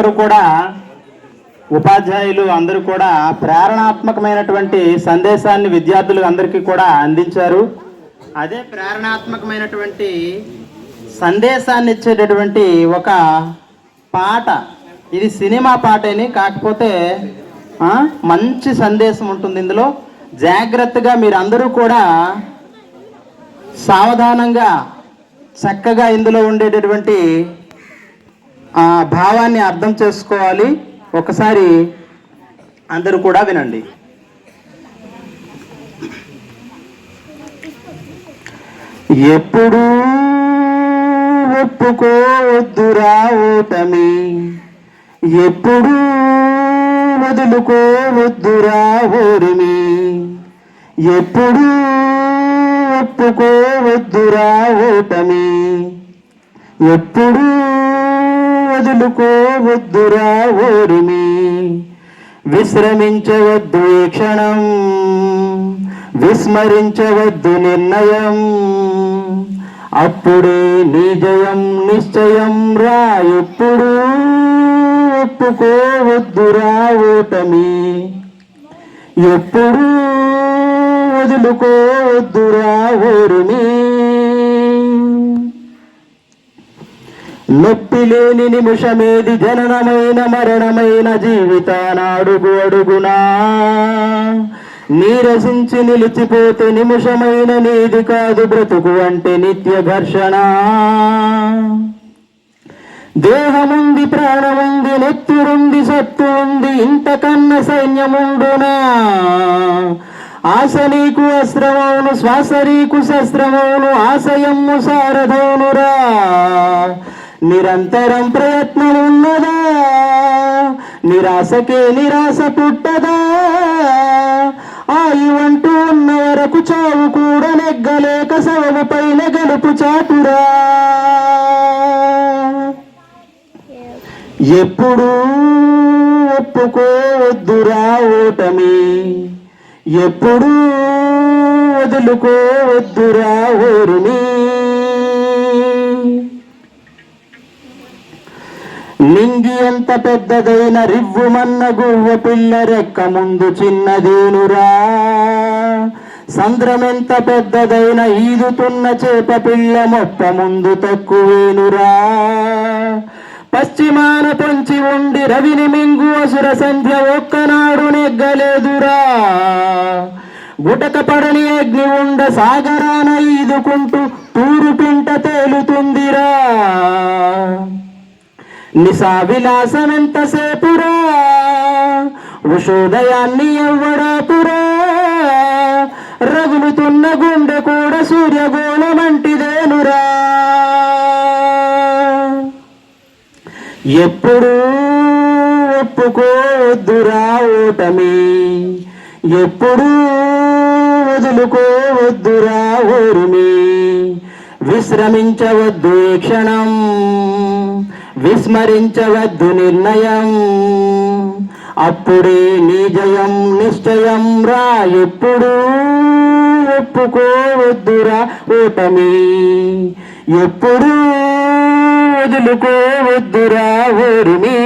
ఒక్కరు కూడా ఉపాధ్యాయులు అందరూ కూడా ప్రేరణాత్మకమైనటువంటి సందేశాన్ని విద్యార్థులు అందరికీ కూడా అందించారు. అదే ప్రేరణాత్మకమైనటువంటి సందేశాన్ని ఇచ్చేటటువంటి ఒక పాట, ఇది సినిమా పాటని, కాకపోతే మంచి సందేశం ఉంటుంది ఇందులో. జాగ్రత్తగా మీరు అందరూ కూడా సావధానంగా చక్కగా ఇందులో ఉండేటటువంటి భావాన్ని అర్థం చేసుకోవాలి. ఒకసారి అందరూ కూడా వినండి. ఎప్పుడు ఒప్పుకోవద్దురా ఓటమి, ఎప్పుడు వదులుకోవద్దురా ఓరిమి, ఎప్పుడు ఒప్పుకోవద్దురా ఓటమి, ఎప్పుడు వదులుకోవద్దురా ఓరిమి, విశ్రమించవద్దు ఈ క్షణం, విస్మరించవద్దు నిర్ణయం, అప్పుడే నీ జయం నిశ్చయం రా, ఎప్పుడు ఒప్పుకోవద్దురా ఓటమి, ఎప్పుడు వదులుకోవద్దురా ఓరిమి. నొప్పి లేని నిమిషమేది, జననమైన మరణమైన జీవితాన అడుగు అడుగునా నీరసించి నిలిచిపోతే నిమిషమైన నీది కాదు బ్రతుకు అంటే నిత్య ఘర్షణ. దేహముంది, ప్రాణముంది, నెత్తురుంది, సత్తు ఉంది, ఇంతకన్నా సైన్యముండునా. ఆశ నీకు అస్త్రమౌను, శ్వాస నీకు శస్త్రమౌను, ఆశయము సారథౌనురా. నిరంతరం ప్రయత్నం ఉన్నదా, నిరాశకే నిరాశ పుట్టదా. ఆయువంటూ ఉన్న వరకు చావు కూడా నెగ్గలేక సవము పైన గెలుపు చాటురా. ఎప్పుడు ఒప్పుకోవద్దురా ఓటమి, ఎప్పుడు వదులుకోవద్దురా ఓరిమి. నింగి ఎంత పెద్దదైన రివ్వుమన్న గువ్వ పిల్ల రెక్క ముందు చిన్నదేనురా. సంద్రమెంత పెద్దదైన ఈదుతున్న చేప పిల్ల మొప్ప ముందు తక్కువేనురా. పశ్చిమాన పొంచి ఉండి రవిని మింగు అసుర సంధ్య ఒక్కనాడు నెగ్గలేదురా. గుటక పడని అగ్ని ఉండ సాగరాన ఈదుకుంటూ తూరు పింట తేలుతుందిరా. నిశా విలాసమెంతసేపురా, ఉషోదయాన్ని ఎవ్వడాపురా. రగులుతున్న గుండె కూడా సూర్యగోళమంటిదేనురా. ఎప్పుడు ఒప్పుకోవద్దురా ఓటమి, ఎప్పుడు వదులుకోవద్దురా ఓరిమి, విశ్రమించవద్దు ఈ క్షణం, విస్మరించవద్దు నిర్ణయం, అప్పుడే నీ జయం నిశ్చయం రా. ఎప్పుడు ఒప్పుకోవద్దురా ఓటమి, ఎప్పుడు వదులుకోవద్దురా ఓరిమి.